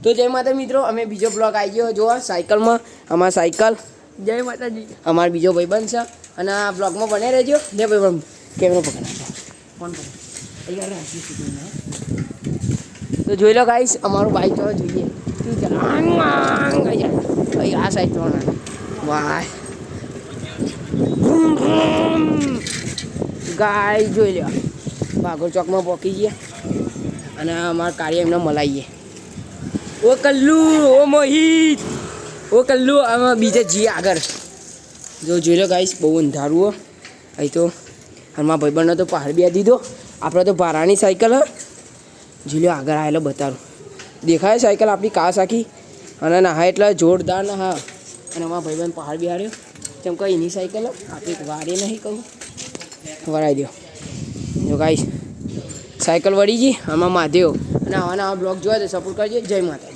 તો જય માતા મિત્રો, અમે બીજો બ્લોગ આવી ગયો જોવા સાયકલમાં. અમારા સાયકલ જય માતાજી. અમારો બીજો ભાઈબંધ છે અને આ બ્લોગમાં બને રહેજો. જય ભાઈબંધ કેમેરો પકડ ફોન તો જોઈ લો ગાઈસ, અમારું બાઈક તો જોઈએ આ સાઈડ તો વાહ ગાય જોઈ લો. બાગોર ચોકમાં પહોંચી ગયા અને અમારા કાર્ય એમને મલાઈએ. ઓ કલ્લુ, ઓ મોહિત, ઓ કલ્લુ. આમાં બીજે જઈએ આગળ. જોઈ લો ગાઈસ, બહુ અંધારું હો અહીં તો. અને મારા ભાઈબંધને તો પહાડ બે દીધો. આપણે તો ભારાની સાયકલ હ. જોઈ લો આગળ આવેલો બતાવું દેખાય સાયકલ આપણી કાસ આખી. અને ના હા એટલે જોરદાર ના હા. અને અમારા ભાઈબંધ પહાડ બિહાર્યો તેમ કહી એની સાયકલ આપણી વારે નહીં કહું વળાવી દો. જો ગાઈસ સાયકલ વળી ગઈ આમાં મહાદેવ. અને આવા નવા બ્લોગ જોવા તો સપોર્ટ કરજો. જય માતાજી.